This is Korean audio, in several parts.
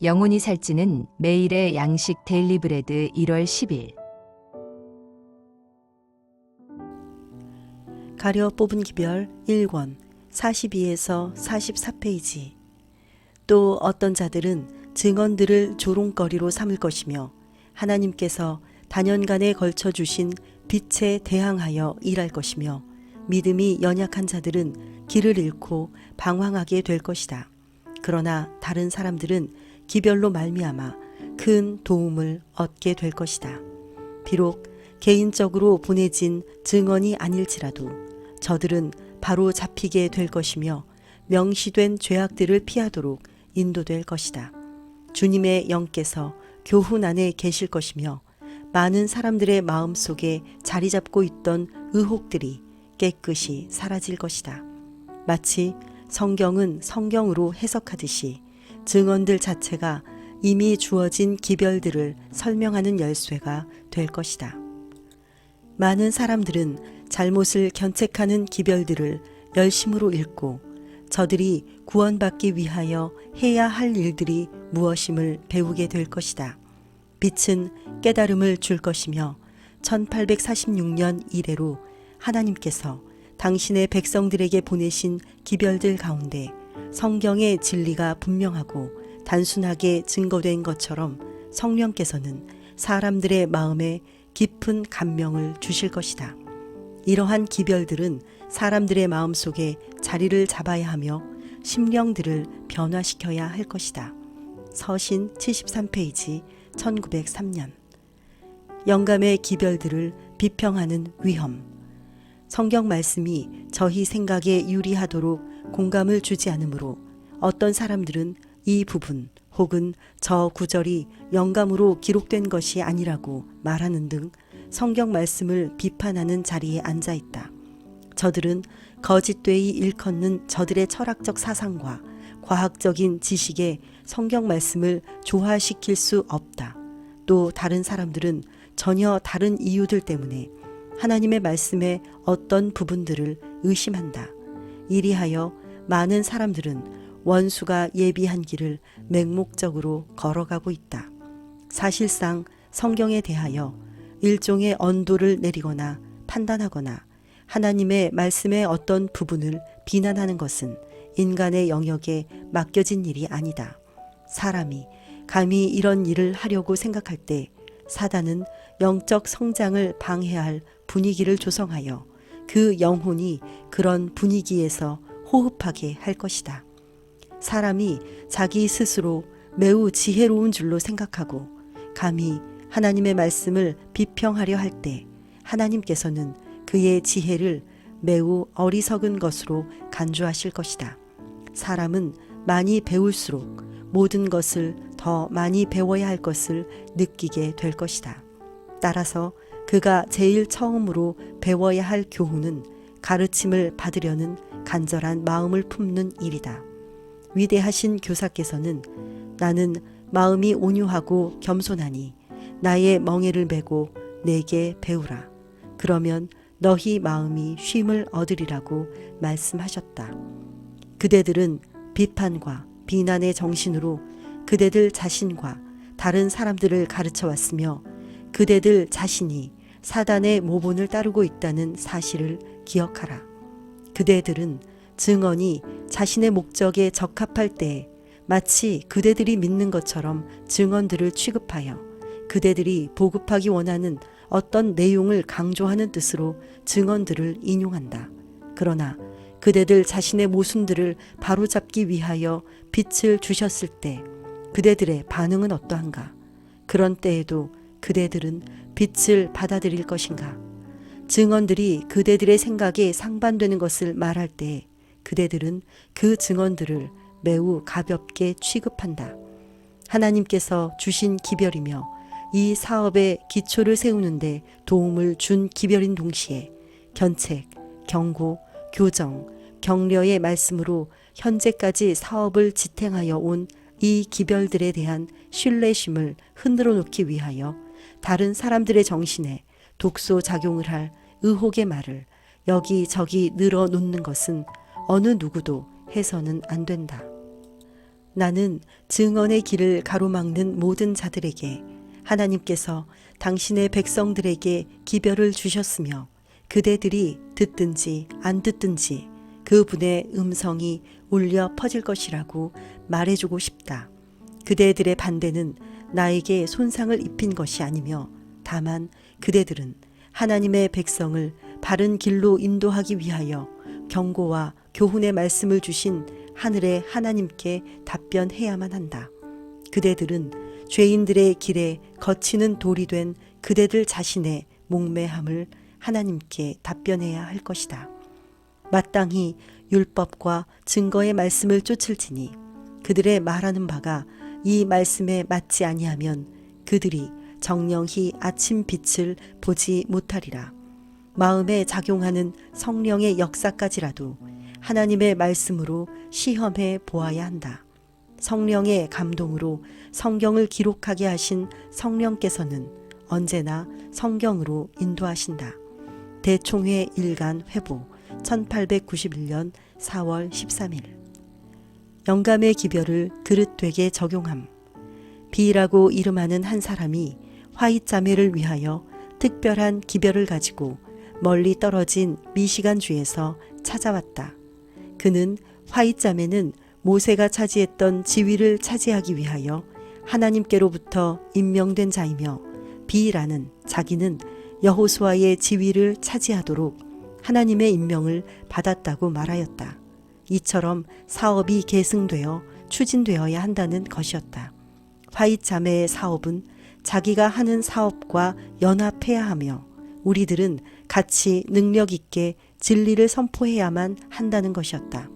영혼이 살찌는 매일의 양식 데일리브레드 1월 10일. 가려 뽑은 기별 1권 42에서 44페이지. 또 어떤 자들은 증언들을 조롱거리로 삼을 것이며 하나님께서 단연간에 걸쳐 주신 빛에 대항하여 일할 것이며 믿음이 연약한 자들은 길을 잃고 방황하게 될 것이다. 그러나 다른 사람들은 기별로 말미암아 큰 도움을 얻게 될 것이다. 비록 개인적으로 보내진 증언이 아닐지라도 저들은 바로 잡히게 될 것이며 명시된 죄악들을 피하도록 인도될 것이다. 주님의 영께서 교훈 안에 계실 것이며 많은 사람들의 마음 속에 자리 잡고 있던 의혹들이 깨끗이 사라질 것이다. 마치 성경은 성경으로 해석하듯이 증언들 자체가 이미 주어진 기별들을 설명하는 열쇠가 될 것이다. 많은 사람들은 잘못을 견책하는 기별들을 열심으로 읽고 저들이 구원받기 위하여 해야 할 일들이 무엇임을 배우게 될 것이다. 빛은 깨달음을 줄 것이며 1846년 이래로 하나님께서 당신의 백성들에게 보내신 기별들 가운데 성경의 진리가 분명하고 단순하게 증거된 것처럼 성령께서는 사람들의 마음에 깊은 감명을 주실 것이다. 이러한 기별들은 사람들의 마음 속에 자리를 잡아야 하며 심령들을 변화시켜야 할 것이다. 서신 73페이지 1903년. 영감의 기별들을 비평하는 위험. 성경 말씀이 저희 생각에 유리하도록 공감을 주지 않으므로 어떤 사람들은 이 부분 혹은 저 구절이 영감으로 기록된 것이 아니라고 말하는 등 성경 말씀을 비판하는 자리에 앉아 있다. 저들은 거짓되이 일컫는 저들의 철학적 사상과 과학적인 지식에 성경 말씀을 조화시킬 수 없다. 또 다른 사람들은 전혀 다른 이유들 때문에 하나님의 말씀의 어떤 부분들을 의심한다. 이리하여 많은 사람들은 원수가 예비한 길을 맹목적으로 걸어가고 있다. 사실상 성경에 대하여 일종의 언도를 내리거나 판단하거나 하나님의 말씀의 어떤 부분을 비난하는 것은 인간의 영역에 맡겨진 일이 아니다. 사람이 감히 이런 일을 하려고 생각할 때 사단은 영적 성장을 방해할 분위기를 조성하여 그 영혼이 그런 분위기에서 호흡하게 할 것이다. 사람이 자기 스스로 매우 지혜로운 줄로 생각하고 감히 하나님의 말씀을 비평하려 할 때 하나님께서는 그의 지혜를 매우 어리석은 것으로 간주하실 것이다. 사람은 많이 배울수록 모든 것을 더 많이 배워야 할 것을 느끼게 될 것이다. 따라서 그가 제일 처음으로 배워야 할 교훈은 가르침을 받으려는 간절한 마음을 품는 일이다. 위대하신 교사께서는 나는 마음이 온유하고 겸손하니 나의 멍에를 메고 내게 배우라. 그러면 너희 마음이 쉼을 얻으리라고 말씀하셨다. 그대들은 비판과 비난의 정신으로 그대들 자신과 다른 사람들을 가르쳐 왔으며 그대들 자신이 사단의 모본을 따르고 있다는 사실을 기억하라. 그대들은 증언이 자신의 목적에 적합할 때 마치 그대들이 믿는 것처럼 증언들을 취급하여 그대들이 보급하기 원하는 어떤 내용을 강조하는 뜻으로 증언들을 인용한다. 그러나 그대들 자신의 모순들을 바로잡기 위하여 빛을 주셨을 때 그대들의 반응은 어떠한가? 그런 때에도 그대들은 빛을 받아들일 것인가? 증언들이 그대들의 생각에 상반되는 것을 말할 때 그대들은 그 증언들을 매우 가볍게 취급한다. 하나님께서 주신 기별이며 이 사업의 기초를 세우는데 도움을 준 기별인 동시에 견책, 경고, 교정, 격려의 말씀으로 현재까지 사업을 지탱하여 온 이 기별들에 대한 신뢰심을 흔들어 놓기 위하여 다른 사람들의 정신에 독소 작용을 할 의혹의 말을 여기저기 늘어 놓는 것은 어느 누구도 해서는 안 된다. 나는 증언의 길을 가로막는 모든 자들에게 하나님께서 당신의 백성들에게 기별을 주셨으며 그대들이 듣든지 안 듣든지 그분의 음성이 울려 퍼질 것이라고 말해주고 싶다. 그대들의 반대는 나에게 손상을 입힌 것이 아니며 다만 그대들은 하나님의 백성을 바른 길로 인도하기 위하여 경고와 교훈의 말씀을 주신 하늘의 하나님께 답변해야만 한다. 그대들은 죄인들의 길에 거치는 돌이 된 그대들 자신의 목매함을 하나님께 답변해야 할 것이다. 마땅히 율법과 증거의 말씀을 쫓을지니 그들의 말하는 바가 이 말씀에 맞지 아니하면 그들이 정령히 아침 빛을 보지 못하리라. 마음에 작용하는 성령의 역사까지라도 하나님의 말씀으로 시험해 보아야 한다. 성령의 감동으로 성경을 기록하게 하신 성령께서는 언제나 성경으로 인도하신다. 대총회 일간 회보 1891년 4월 13일. 영감의 기별을 그릇되게 적용함. 비라고 이름하는 한 사람이 화잇자매를 위하여 특별한 기별을 가지고 멀리 떨어진 미시간주에서 찾아왔다. 그는 화잇자매는 모세가 차지했던 지위를 차지하기 위하여 하나님께로부터 임명된 자이며 비라는 자기는 여호수아의 지위를 차지하도록 하나님의 임명을 받았다고 말하였다. 이처럼 사업이 계승되어 추진되어야 한다는 것이었다. 화잇자매의 사업은 자기가 하는 사업과 연합해야 하며 우리들은 같이 능력 있게 진리를 선포해야만 한다는 것이었다.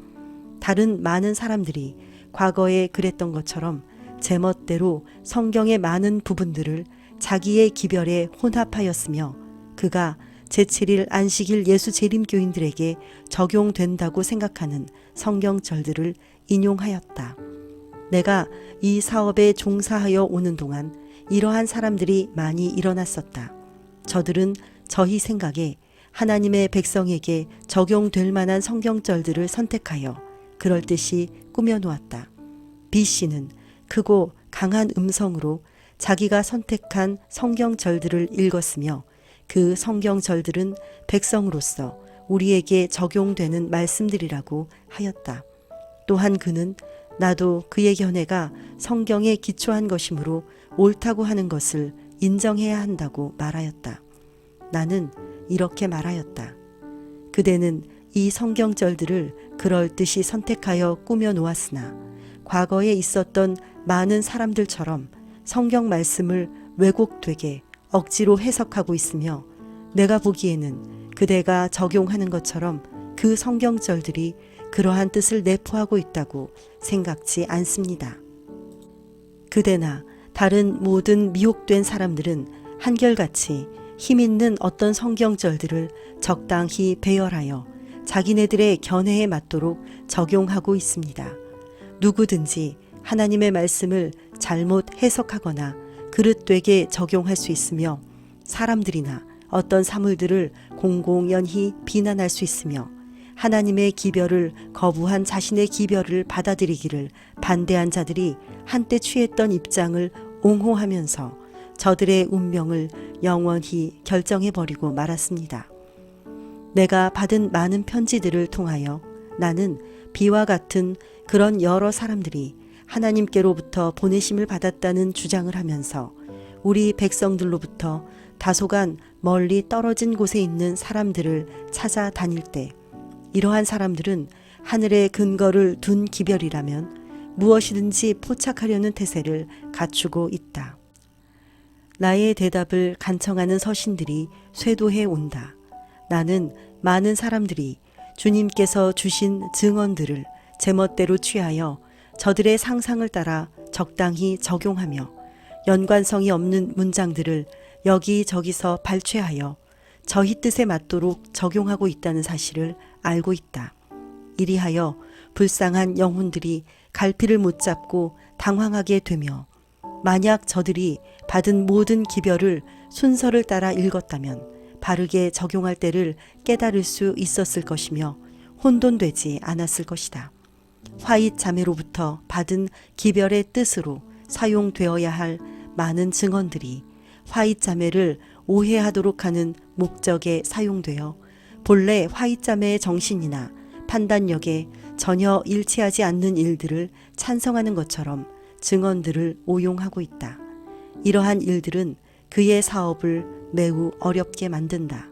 다른 많은 사람들이 과거에 그랬던 것처럼 제멋대로 성경의 많은 부분들을 자기의 기별에 혼합하였으며 그가 제7일 안식일 예수 재림교인들에게 적용된다고 생각하는 성경절들을 인용하였다. 내가 이 사업에 종사하여 오는 동안 이러한 사람들이 많이 일어났었다. 저들은 저희 생각에 하나님의 백성에게 적용될 만한 성경절들을 선택하여 그럴듯이 꾸며놓았다. B씨는 크고 강한 음성으로 자기가 선택한 성경절들을 읽었으며 그 성경절들은 백성으로서 우리에게 적용되는 말씀들이라고 하였다. 또한 그는 나도 그의 견해가 성경에 기초한 것이므로 옳다고 하는 것을 인정해야 한다고 말하였다. 나는 이렇게 말하였다. 그대는 이 성경절들을 그럴듯이 선택하여 꾸며 놓았으나 과거에 있었던 많은 사람들처럼 성경 말씀을 왜곡되게 억지로 해석하고 있으며 내가 보기에는 그대가 적용하는 것처럼 그 성경절들이 그러한 뜻을 내포하고 있다고 생각지 않습니다. 그대나 다른 모든 미혹된 사람들은 한결같이 힘있는 어떤 성경절들을 적당히 배열하여 자기네들의 견해에 맞도록 적용하고 있습니다. 누구든지 하나님의 말씀을 잘못 해석하거나 그릇되게 적용할 수 있으며 사람들이나 어떤 사물들을 공공연히 비난할 수 있으며 하나님의 기별을 거부한 자신의 기별을 받아들이기를 반대한 자들이 한때 취했던 입장을 옹호하면서 저들의 운명을 영원히 결정해버리고 말았습니다. 내가 받은 많은 편지들을 통하여 나는 비와 같은 그런 여러 사람들이 하나님께로부터 보내심을 받았다는 주장을 하면서 우리 백성들로부터 다소간 멀리 떨어진 곳에 있는 사람들을 찾아다닐 때 이러한 사람들은 하늘의 근거를 둔 기별이라면 무엇이든지 포착하려는 태세를 갖추고 있다. 나의 대답을 간청하는 서신들이 쇄도해 온다. 나는 많은 사람들이 주님께서 주신 증언들을 제멋대로 취하여 저들의 상상을 따라 적당히 적용하며 연관성이 없는 문장들을 여기저기서 발췌하여 저희 뜻에 맞도록 적용하고 있다는 사실을 알고 있다. 이리하여 불쌍한 영혼들이 갈피를 못 잡고 당황하게 되며 만약 저들이 받은 모든 기별을 순서를 따라 읽었다면 바르게 적용할 때를 깨달을 수 있었을 것이며 혼돈되지 않았을 것이다. 화잇 자매로부터 받은 기별의 뜻으로 사용되어야 할 많은 증언들이 화잇 자매를 오해하도록 하는 목적에 사용되어 본래 화잇 자매의 정신이나 판단력에 전혀 일치하지 않는 일들을 찬성하는 것처럼 증언들을 오용하고 있다. 이러한 일들은 그의 사업을 매우 어렵게 만든다.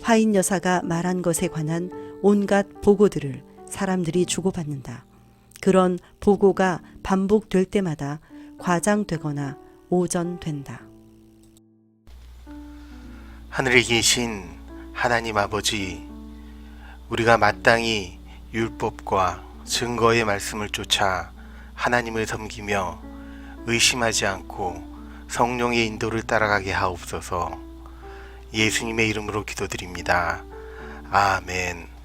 화잇 여사가 말한 것에 관한 온갖 보고들을 사람들이 주고받는다. 그런 보고가 반복될 때마다 과장되거나 오전된다. 하늘에 계신 하나님 아버지, 우리가 마땅히 율법과 증거의 말씀을 쫓아 하나님을 섬기며 의심하지 않고 성령의 인도를 따라가게 하옵소서. 예수님의 이름으로 기도드립니다. 아멘.